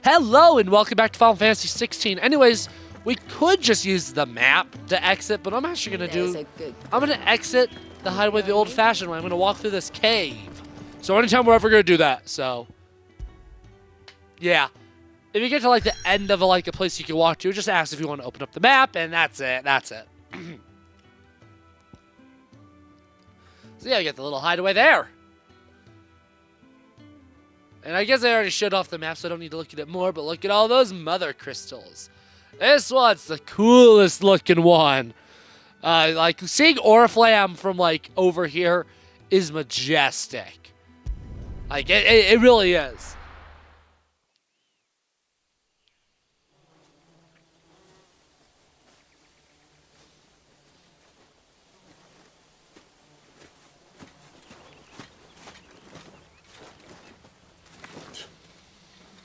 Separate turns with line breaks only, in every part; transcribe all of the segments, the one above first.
Hello and welcome back to Final Fantasy XVI. Anyways, we could just use the map to exit, but I'm actually going to exit the hideaway the old-fashioned way. I'm going to walk through this cave. So anytime we're ever going to do that, so... yeah. If you get to, like, the end of, a place you can walk to, just ask if you want to open up the map, and that's it. That's it. So yeah, you get the little hideaway there. And I guess I already showed off the map, so I don't need to look at it more, but look at all those mother crystals. This one's the coolest looking one. Like, seeing Oriflamme from, like, over here is majestic. Like, it really is.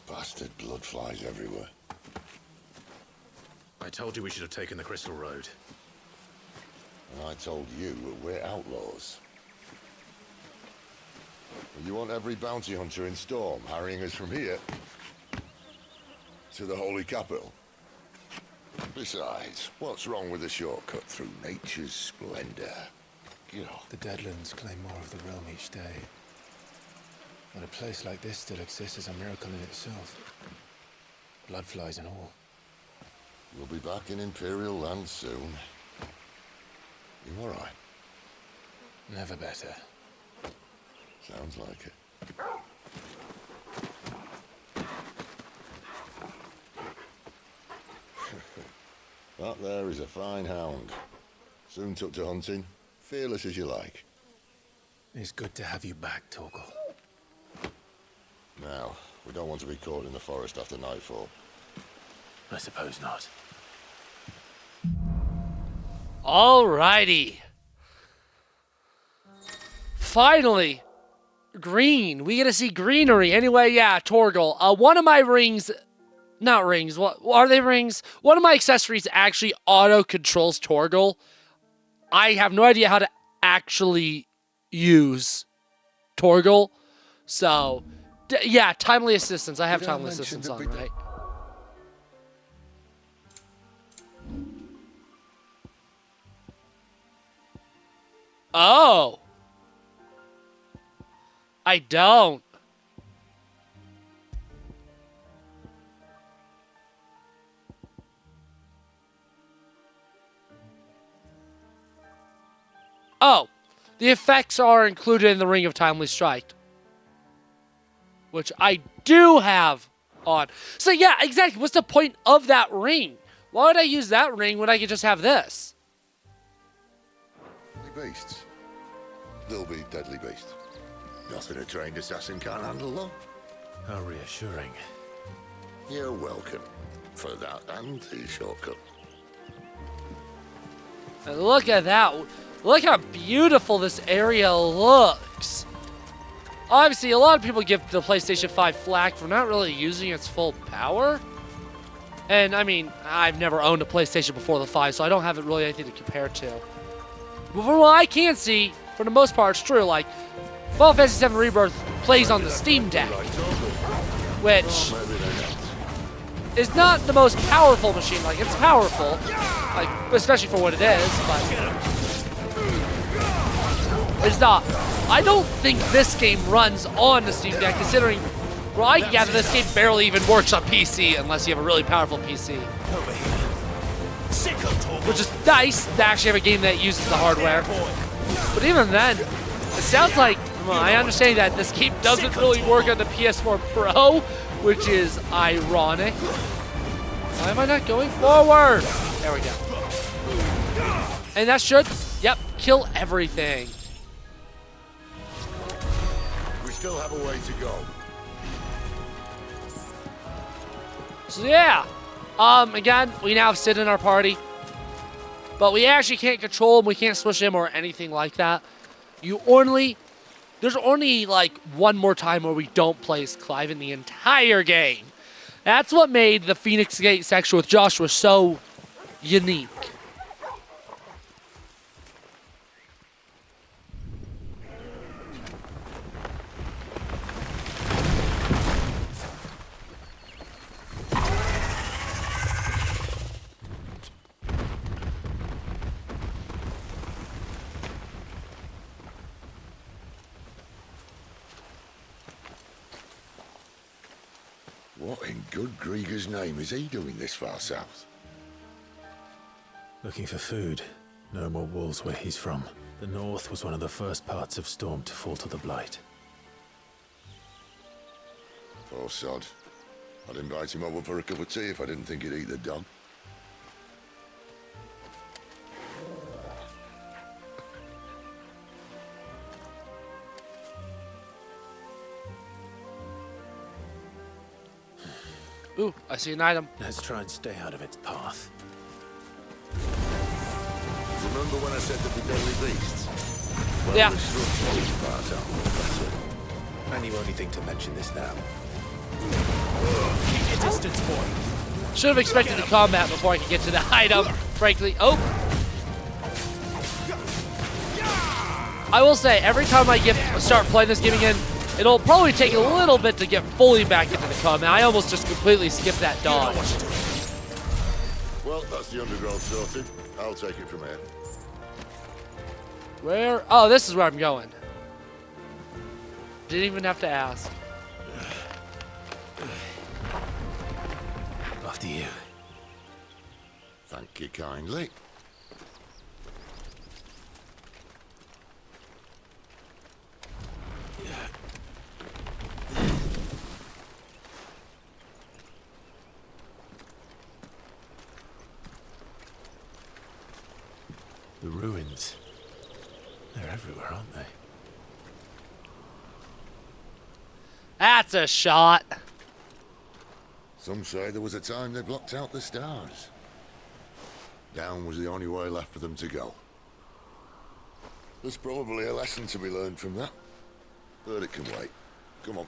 Bastard blood flies everywhere.
I told you we should have taken the Crystal Road.
And I told you we're outlaws. You want every bounty hunter in Storm harrying us from here to the Holy Capital? Besides, what's wrong with a shortcut through nature's splendor?
The Deadlands claim more of the realm each day. But a place like this still exists is a miracle in itself. Bloodflies and all.
We'll be back in Imperial land soon. You all right?
Never better.
Sounds like it. That there is a fine hound. Soon took to hunting. Fearless as you like.
It's good to have you back, Torgal.
Now, we don't want to be caught in the forest after nightfall.
I suppose not.
Alrighty. Finally, green. We get to see greenery. Anyway, yeah, Torgal. One of my rings, not rings, what are they rings? One of my accessories actually auto-controls Torgal. I have no idea how to actually use Torgal. So, yeah, timely assistance. I have timely assistance on, right? Oh. I don't. Oh. The effects are included in the Ring of Timely Strike, which I do have on. So yeah, exactly. What's the point of that ring? Why would I use that ring when I could just have this?
Beasts. They'll be deadly beasts. Nothing a trained assassin can't handle, though.
How reassuring.
You're welcome for that and the shortcut.
And look at that. Look how beautiful this area looks. Obviously, a lot of people give the PlayStation 5 flack for not really using its full power. And, I mean, I've never owned a PlayStation before the 5, so I don't have it really anything to compare to. But from what I can see, for the most part, it's true. Like, Final Fantasy VII Rebirth plays on the Steam Deck, which is not the most powerful machine. Like, it's powerful, like, especially for what it is, but it's not. I don't think this game runs on the Steam Deck, considering, well, I gather this game barely even works on PC unless you have a really powerful PC. Which is nice to actually have a game that uses the hardware. But even then, it sounds like, well, I understand that this game doesn't really work on the PS4 Pro, which is ironic. Why am I not going forward? There we go. And that should, yep, kill everything.
We still have a way to go.
So yeah, again, we now have Sid in our party. But we actually can't control him, we can't switch him or anything like that. There's only like one more time where we don't play as Clive in the entire game. That's what made the Phoenix Gate section with Joshua so unique.
What in good Grieger's name is he doing this far south?
Looking for food. No more wolves where he's from. The north was one of the first parts of Storm to fall to the Blight.
Poor sod. I'd invite him over for a cup of tea if I didn't think he'd eat the dog.
Ooh, I see an item.
Let's try and stay out of its path.
Remember when I said there'd be deadly beasts? Well,
Yeah.
the structure part out, that's it.
And you only think to mention this now.
Keep your distance, boy.
Should have expected the combat before I could get to the item, frankly. Oh! I will say, every time I start playing this game again, it'll probably take a little bit to get fully back into the combat. I almost just completely skipped that dodge.
Well, that's the undergrowth sorted. I'll take it from here.
Where? Oh, this is where I'm going. Didn't even have to ask.
After you.
Thank you kindly.
The ruins. They're everywhere, aren't they?
That's a shot.
Some say there was a time they blocked out the stars. Down was the only way left for them to go. There's probably a lesson to be learned from that. But it can wait. Come on.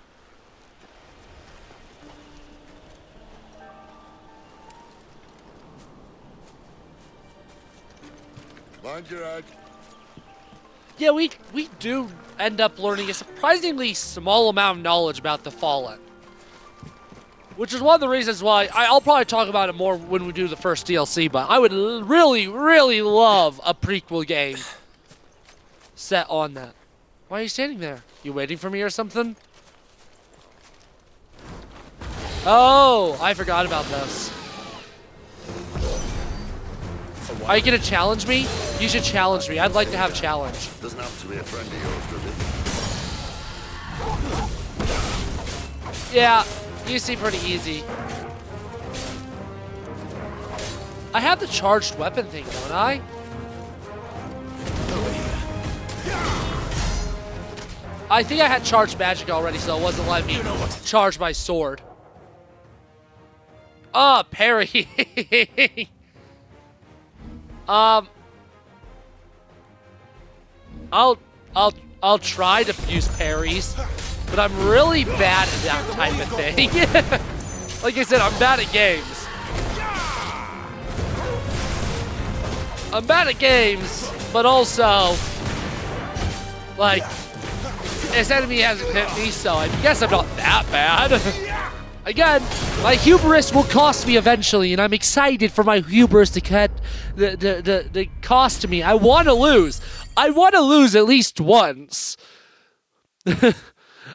Mind your head.
Yeah, we do end up learning a surprisingly small amount of knowledge about the Fallen. Which is one of the reasons why I'll probably talk about it more when we do the first DLC, but I would really, really love a prequel game set on that. Why are you standing there? You waiting for me or something? Oh, I forgot about this. Are you gonna challenge me? You should challenge me. I'd like to have challenge.
Doesn't have to be a friend of yours, does it?
Yeah, you seem pretty easy. I have the charged weapon thing, don't I? I think I had charged magic already, so it wasn't letting me charge my sword. Ah, parry. I'll try to use parries, but I'm really bad at that type of thing. Like I said, I'm bad at games. I'm bad at games, but also, like, this enemy hasn't hit me, so I guess I'm not that bad. Again, my hubris will cost me eventually, and I'm excited for my hubris to cut the cost to me. I want to lose. I want to lose at least once.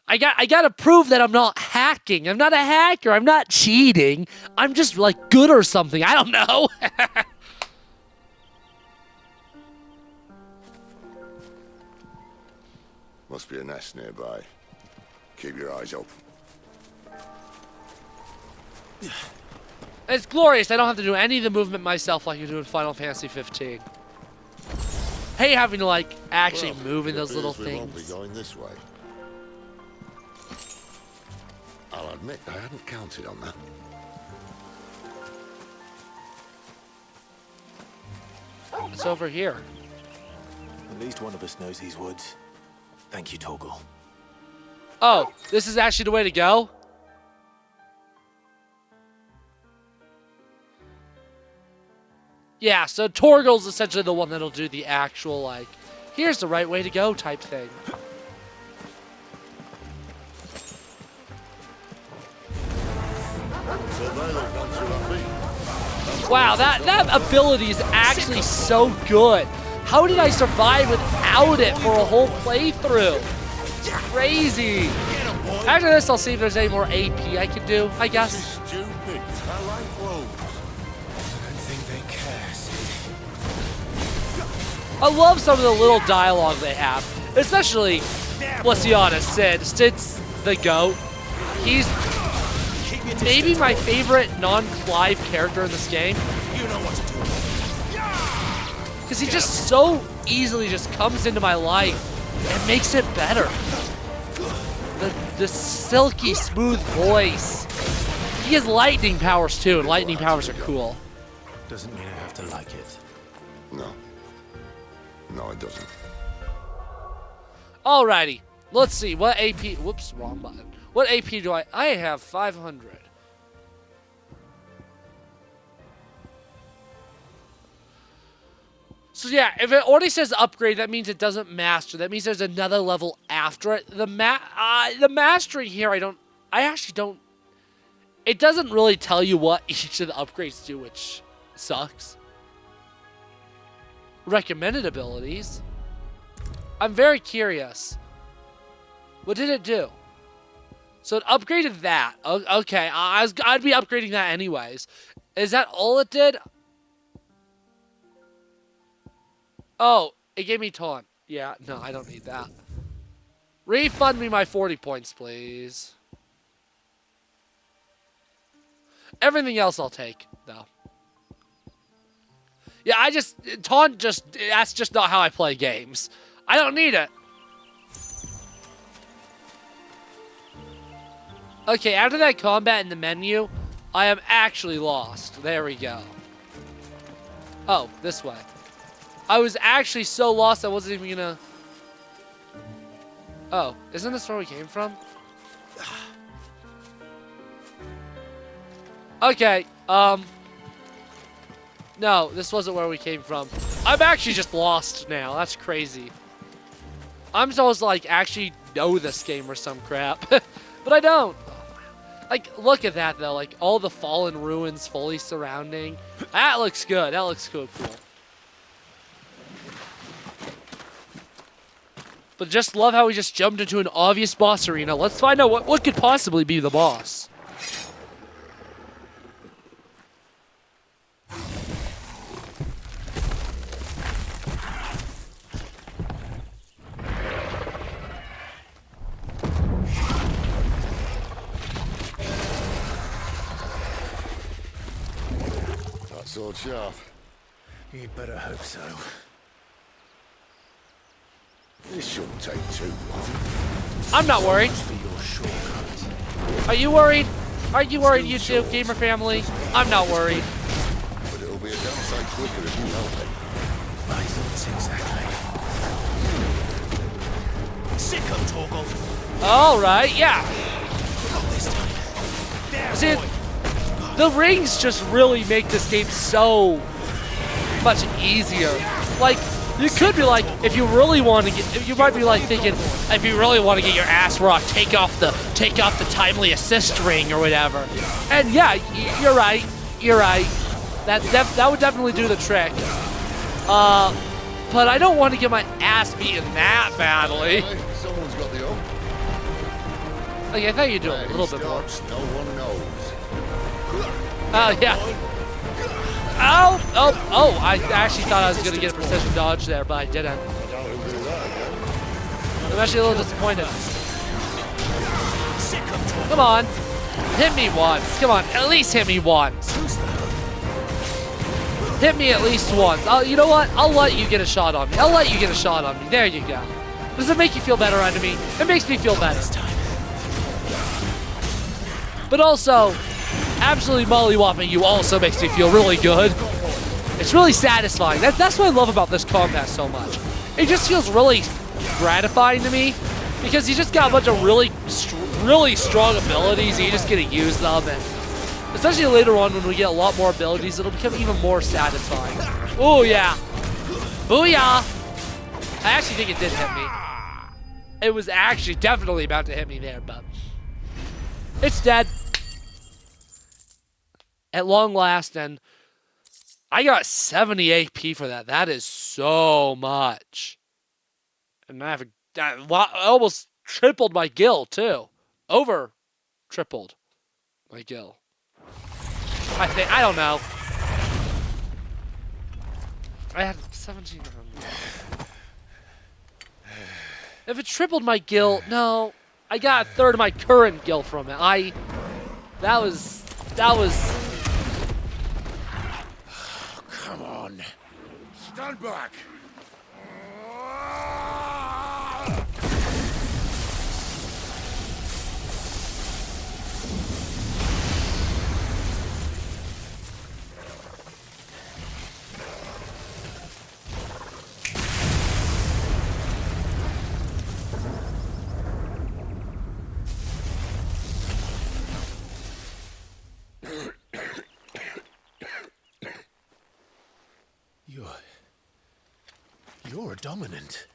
I gotta prove that I'm not hacking. I'm not a hacker. I'm not cheating. I'm just like good or something. I don't know.
Must be a nest nearby. Keep your eyes open.
It's glorious. I don't have to do any of the movement myself like you do in Final Fantasy XV. Hey, having to like actually move in those little
We won't be
things.
going this way. I'll admit I hadn't counted on that.
It's over here.
At least one of us knows these woods. Thank you, Torgal.
Oh, this is actually the way to go? Yeah, so Torgal's essentially the one that'll do the actual, like, here's the right way to go type thing. Wow, that ability is actually so good. How did I survive without it for a whole playthrough? It's crazy. After this, I'll see if there's any more AP I can do, I
This
guess.
is stupid. I like wolves.
I don't think they care, Sid.
I love some of the little dialogue they have, especially, let's be honest, Sid. Sid's the GOAT. He's maybe my favorite non-Clive character in this game.
You know what to do.
Because he just so easily just comes into my life and makes it better. The silky smooth voice. He has lightning powers too, and lightning powers are cool.
Doesn't mean I have to like it.
No. No, it doesn't.
Alrighty, let's see, what AP, whoops, wrong button. What AP do I have 500. So yeah, if it already says upgrade, that means it doesn't master. That means there's another level after it. The mastering here, I actually don't, it doesn't really tell you what each of the upgrades do, which sucks. Recommended abilities. I'm very curious. What did it do? So it upgraded that. Okay, I'd be upgrading that anyways. Is that all it did? Oh, it gave me taunt. Yeah, no, I don't need that. Refund me my 40 points, please. Everything else I'll take, though. Yeah, taunt that's just not how I play games. I don't need it. Okay, after that combat in the menu, I am actually lost. There we go. Oh, this way. I was actually so lost I wasn't even gonna... Oh, isn't this where we came from? Okay, no, this wasn't where we came from. I'm actually just lost now. That's crazy. I'm supposed to, like, actually know this game or some crap. But I don't. Like, look at that, though. Like, all the fallen ruins fully surrounding. That looks good. That looks cool. But just love how we just jumped into an obvious boss arena. Let's find out what could possibly be the boss.
That sword sharp.
You'd better hope so.
This shouldn't take too long.
I'm not worried.
For your shortcut.
Are you worried? Are you worried, YouTube gamer family? I'm not worried.
But it'll be a damn sight quicker if you help it.
My thoughts exactly.
Sicko, Torgal.
All right, yeah.
Not this time. There,
See,
boy.
the rings just really make this game so much easier. Like, you could be like, if you really want to get, you might be like thinking, if you really want to get your ass rocked, take off the timely assist ring or whatever. And yeah, you're right. You're right. That would definitely do the trick. But I don't want to get my ass beaten that badly.
Hey, someone's got the hook.
Okay, I thought you'd do a little bit more.
No one knows.
Oh yeah. Oh! I actually thought I was gonna get a precision dodge there, but I didn't. I'm actually a little disappointed. Come on. Hit me once. Come on, at least hit me once. Hit me at least once. You know what? I'll let you get a shot on me. I'll let you get a shot on me. There you go. Does it make you feel better, enemy? It makes me feel better. But also, absolutely mollywopping you also makes me feel really good. It's really satisfying. That's what I love about this combat so much. It just feels really gratifying to me because you just got a bunch of really strong abilities and you just get to use them. And especially later on when we get a lot more abilities, it'll become even more satisfying. Oh yeah. Booyah! I actually think it did hit me. It was actually definitely about to hit me there, but it's dead. At long last, and I got 70 AP for that. That is so much. And I almost tripled my guild, too. over tripled my gil. I think, I don't know. I had 1,700. If it tripled my gil, no. I got a third of my current gil from it. That was.
Oh, come on.
Stand back!
You're a dominant.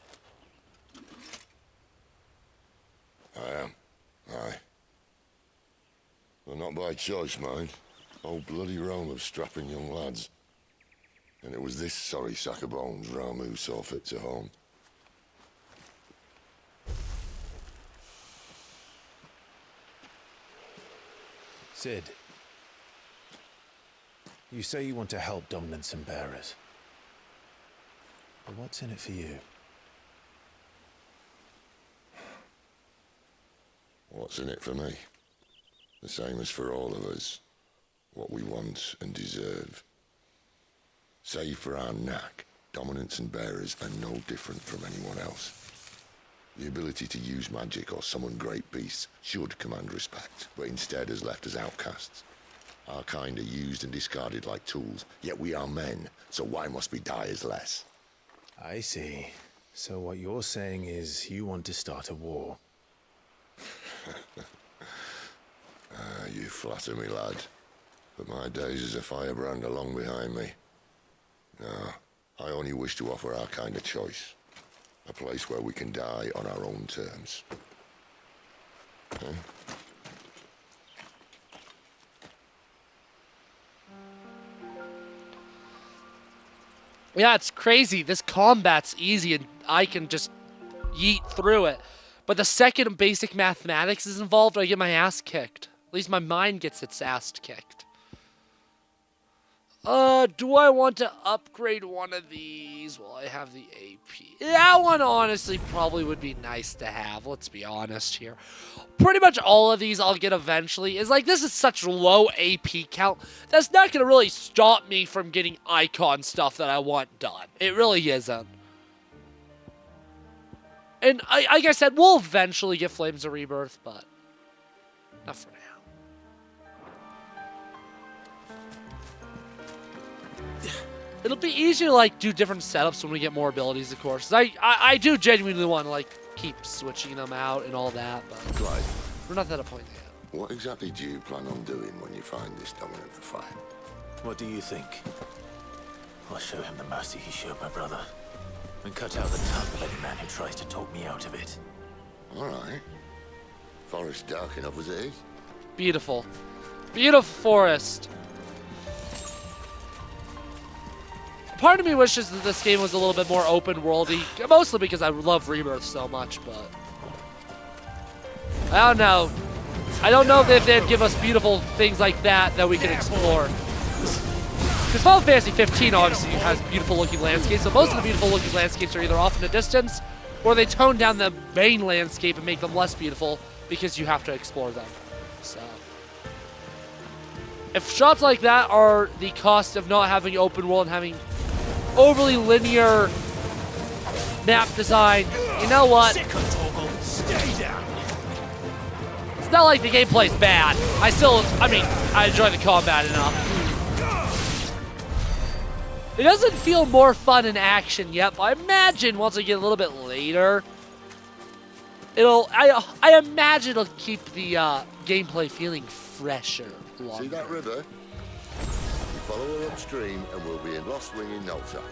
I am. Aye. Well, not by choice, mind. Whole bloody realm of strapping young lads. And it was this sorry sack of bones Ramu saw fit to home.
Sid, you say you want to help dominants and bearers. But what's in it for you?
What's in it for me? The same as for all of us. What we want and deserve. Save for our knack, dominants and bearers are no different from anyone else. The ability to use magic or summon great beasts should command respect, but instead has left us outcasts. Our kind are used and discarded like tools, yet we are men, so why must we die as less?
I see. So what you're saying is you want to start a war.
You flatter me, lad. But my days as a firebrand are long behind me. No, I only wish to offer our kind a choice. A place where we can die on our own terms. Huh?
Yeah, it's crazy. This combat's easy and I can just yeet through it. But the second basic mathematics is involved, I get my ass kicked. At least my mind gets its ass kicked. Do I want to upgrade one of these? Well, I have the AP. That one honestly probably would be nice to have. Let's be honest here. Pretty much all of these I'll get eventually. It's like, this is such low AP count. That's not going to really stop me from getting icon stuff that I want done. It really isn't. And like I said, we'll eventually get Flames of Rebirth, but not for now. It'll be easier to like do different setups when we get more abilities, of course. I do genuinely want to like keep switching them out and all that, but
Clyde,
we're not at a point yet.
what exactly do you plan on doing when you find this dominant to fight?
What do you think? I'll show him the mercy he showed my brother. And cut out the tongue of any man who tries to talk me out of it.
All right. Forest dark enough as it is.
Beautiful. Beautiful forest. Part of me wishes that this game was a little bit more open-worldy, mostly because I love Rebirth so much, but I don't know. I don't know if they'd give us beautiful things like that we could explore. Because Final Fantasy XV obviously has beautiful-looking landscapes, so most of the beautiful-looking landscapes are either off in the distance, or they tone down the main landscape and make them less beautiful because you have to explore them. So, if shots like that are the cost of not having open world and having overly linear map design, you know what?
Stay down.
It's not like the gameplay's bad. I enjoy the combat enough. It doesn't feel more fun in action yet, but I imagine once I get a little bit later, I imagine it'll keep the gameplay feeling fresher longer.
See that river? You follow her upstream and we'll be in Lostwing in no time.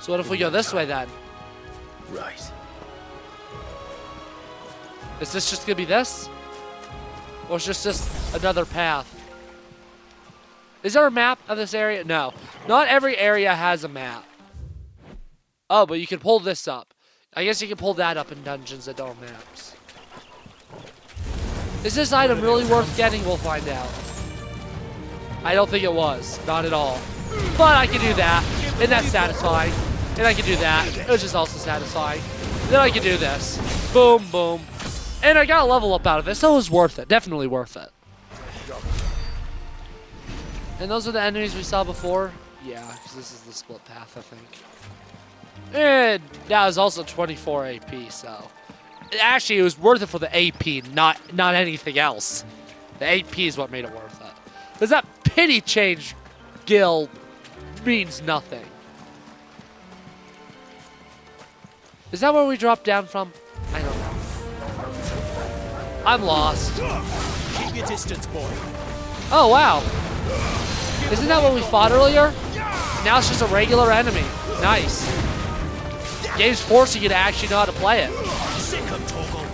So what if we go this way then?
Right.
Is this just gonna be this? Or is this just another path? Is there a map of this area? No. Not every area has a map. Oh, but you can pull this up. I guess you can pull that up in dungeons that don't have maps. Is this item really worth getting? We'll find out. I don't think it was. Not at all. But I can do that. And that's satisfying. And I can do that, which is also satisfying. Then I can do this. Boom, boom. And I got a level up out of it, so it was worth it. Definitely worth it. And those are the enemies we saw before? Yeah, because this is the split path, I think. And that was also 24 AP, so... Actually, it was worth it for the AP, not anything else. The AP is what made it worth it. Because that pity change guild means nothing. Is that where we dropped down from? I don't know. I'm lost.
Keep your distance, boy.
Oh, wow. Isn't that what we fought earlier? Now it's just a regular enemy. Nice. Game's forcing you to actually know how to play it.
Sick of Torgal.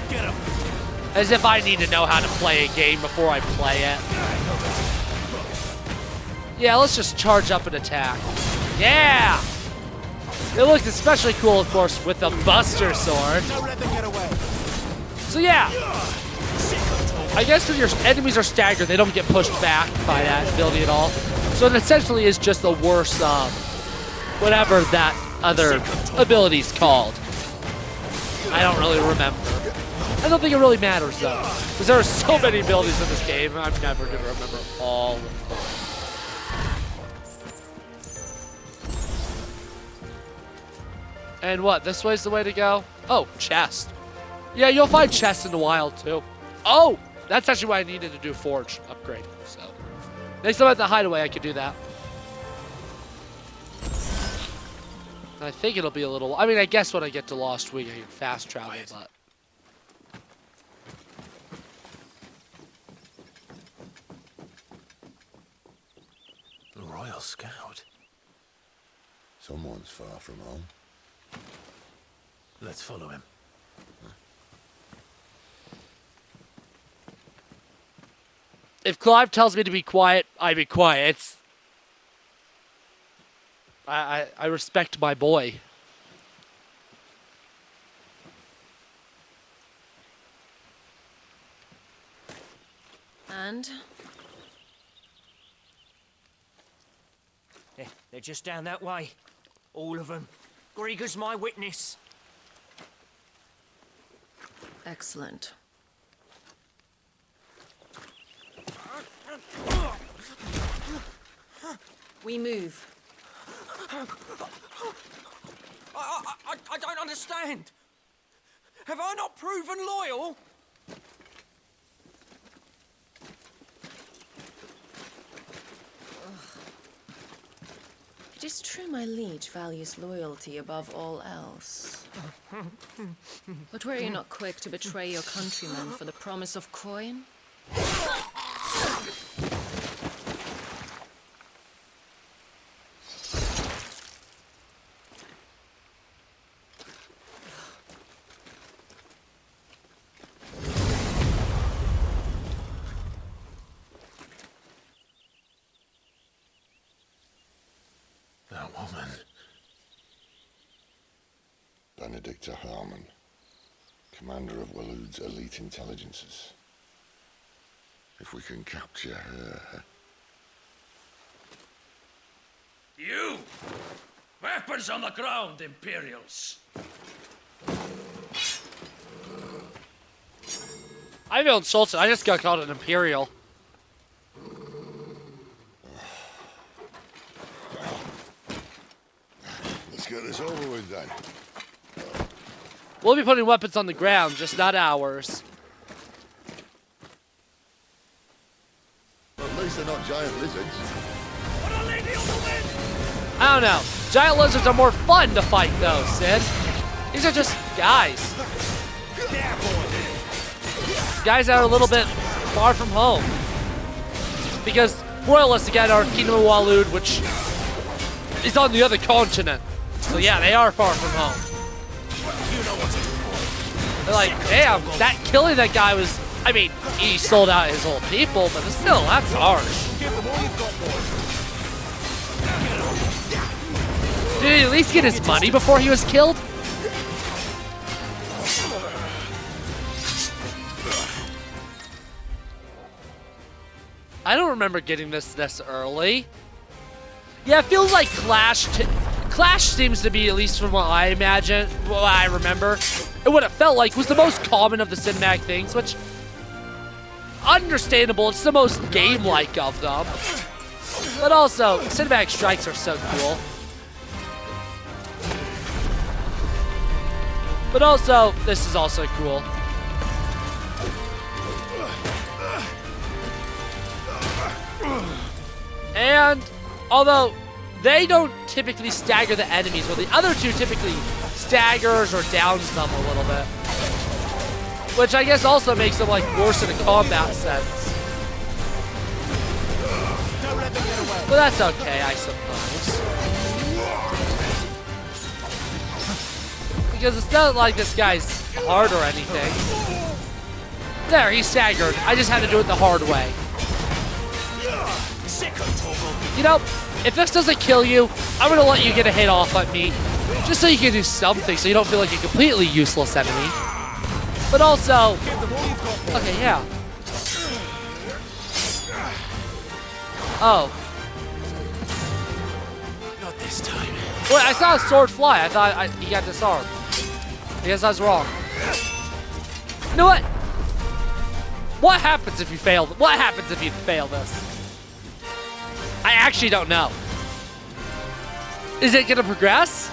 Get him.
As if I need to know how to play a game before I play it. Yeah, let's just charge up and attack. Yeah! It looks especially cool, of course, with the Buster Sword.
Don't let them get away.
So yeah, I guess if your enemies are staggered, they don't get pushed back by that ability at all. So it essentially is just a worse, whatever that other ability's called. I don't really remember. I don't think it really matters though, because there are so many abilities in this game, I'm never gonna remember all of them. And what, this way's the way to go? Oh, chest. Yeah, you'll find chests in the wild too. Oh, that's actually why I needed to do forge upgrade. So next time at the hideaway, I could do that. And I think it'll be a little. I mean, I guess when I get to Lostwing, I can fast travel, but.
The Royal Scout.
Someone's far from home.
Let's follow him.
If Clive tells me to be quiet, I be quiet. It's... I respect my boy.
And?
They're just down that way. All of them. Grieger's my witness.
Excellent. We move.
I don't understand. Have I not proven loyal?
It is true my liege values loyalty above all else. But were you not quick to betray your countrymen for the promise of coin?
That woman.
Benedicta Harmon, commander of Waloed's elite intelligences. If we can capture her...
You! Weapons on the ground, Imperials!
I feel insulted. I just got called an Imperial.
Let's get this over with then.
We'll be putting weapons on the ground, just not ours.
At least they're not giant lizards.
I don't know. Giant lizards are more fun to fight, though, Sid. These are just guys. Guys that are a little bit far from home. Because Royalists, again, are Kingdom of Waloed, which is on the other continent. So yeah, they are far from home. They're like, damn, that killing that guy was... I mean, he sold out his whole people, but still, that's harsh. Did he at least get his money before he was killed? I don't remember getting this early. Yeah, it feels like Clash seems to be, at least from what I imagine, what I remember, and what it felt like was the most common of the cinematic things, which, understandable, it's the most game-like of them. But also, cinematic strikes are so cool. But also, this is also cool. And although they don't typically stagger the enemies, well, the other two typically staggers or downs them a little bit. Which I guess also makes them like worse in a combat sense. But that's okay, I suppose. Because it's not like this guy's hard or anything. There, he's staggered. I just had to do it the hard way. You know, if this doesn't kill you, I'm gonna let you get a hit off on me. Just so you can do something, so you don't feel like a completely useless enemy. But also... Okay, yeah. Oh.
Not this time.
Wait, I saw a sword fly. I thought he got disarmed. I guess I was wrong. You know what? What happens if you fail? What happens if you fail this? I actually don't know. Is it gonna progress?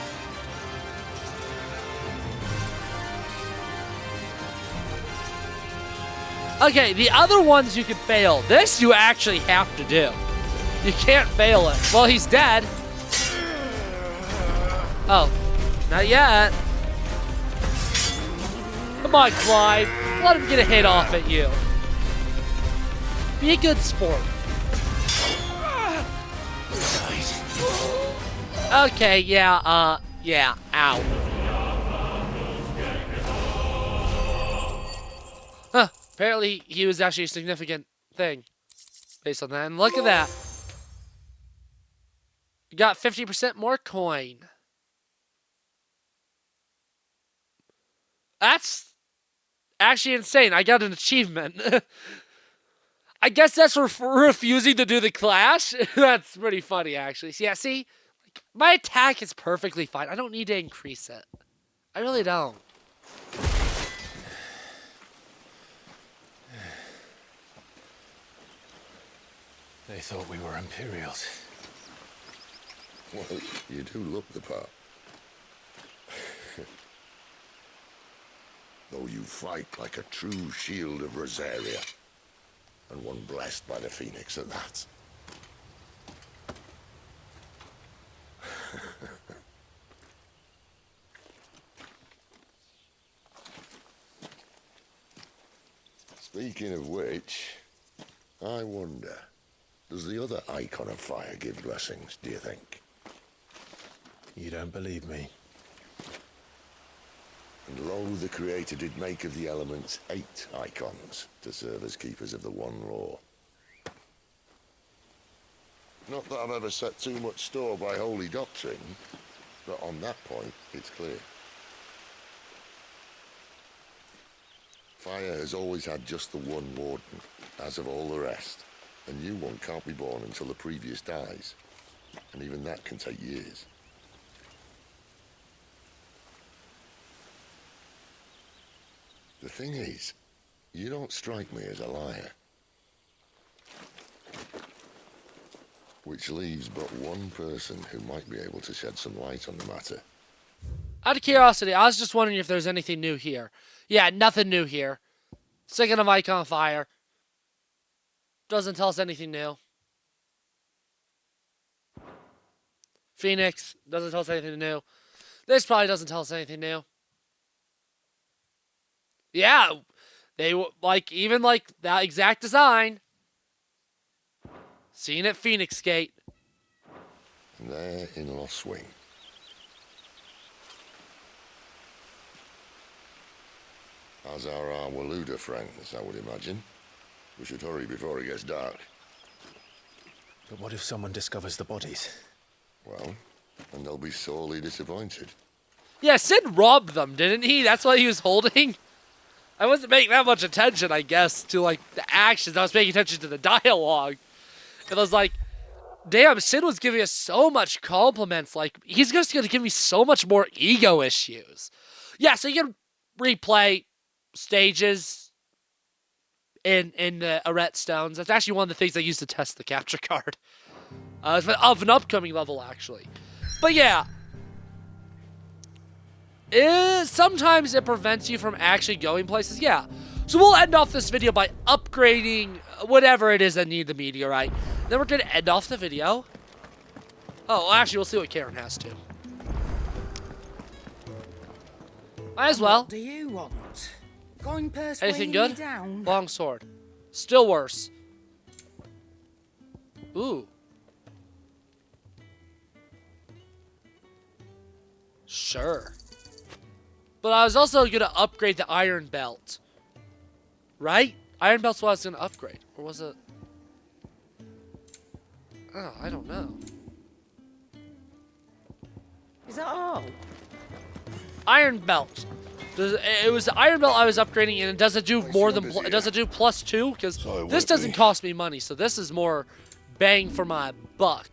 Okay, the other ones you can fail. This you actually have to do. You can't fail it. Well, he's dead. Oh, not yet. Come on, Clive. Let him get a hit off at you. Be a good sport. Okay, yeah, yeah, ow. Huh, apparently he was actually a significant thing based on that. And look at that. You got 50% more coin. That's actually insane. I got an achievement. I guess that's for refusing to do the clash. That's pretty funny, actually. Yeah, see? My attack is perfectly fine. I don't need to increase it. I really don't.
They thought we were Imperials.
Well, you do look the part. Though you fight like a true shield of Rosaria. And one blessed by the Phoenix at that. Speaking of which, I wonder, does the other icon of fire give blessings, do you think?
You don't believe me?
And lo, the Creator did make of the elements 8 icons to serve as keepers of the one law. Not that I've ever set too much store by holy doctrine, but on that point, it's clear. Fire has always had just the one warden, as of all the rest. A new one can't be born until the previous dies, and even that can take years. The thing is, you don't strike me as a liar. Which leaves but one person who might be able to shed some light on the matter.
Out of curiosity, I was just wondering if there's anything new here. Yeah, nothing new here. Second of icon fire. Doesn't tell us anything new. Phoenix doesn't tell us anything new. This probably doesn't tell us anything new. Yeah, they even that exact design. Seen at Phoenix Gate.
And there in Lostwing. As are our Waluda friends, I would imagine. We should hurry before it gets dark.
But what if someone discovers the bodies?
Well, and they'll be sorely disappointed.
Yeah, Sid robbed them, didn't he? That's what he was holding. I wasn't paying that much attention, I guess, to like the actions. I was paying attention to the dialogue. And I was like, damn, Sin was giving us so much compliments. Like, he's just going to give me so much more ego issues. Yeah, so you can replay stages in the Arret Stones. That's actually one of the things I use to test the capture card. Of an upcoming level, actually. But yeah. Sometimes it prevents you from actually going places. Yeah. So we'll end off this video by upgrading whatever it is that need the meteorite. Then we're going to end off the video. Oh, well, actually, we'll see what Karen has too. Might as well.
What do you want? Going
Anything good?
down?
Long sword. Still worse. Ooh. Sure. But I was also going to upgrade the iron belt. Right? Iron belt's what I was going to upgrade. Or was it? Oh, I don't know.
Is that all?
Iron belt. It was the iron belt I was upgrading, and it doesn't do more than it doesn't do +2 because this doesn't cost me money, so this is more bang for my buck.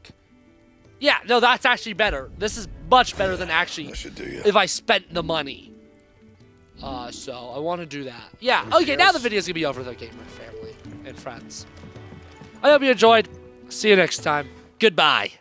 Yeah, no, that's actually better. This is much better than actually if I spent the money. So I want to do that. Yeah. Okay, now the video's gonna be over, though, gamer family and friends. I hope you enjoyed. See you next time. Goodbye.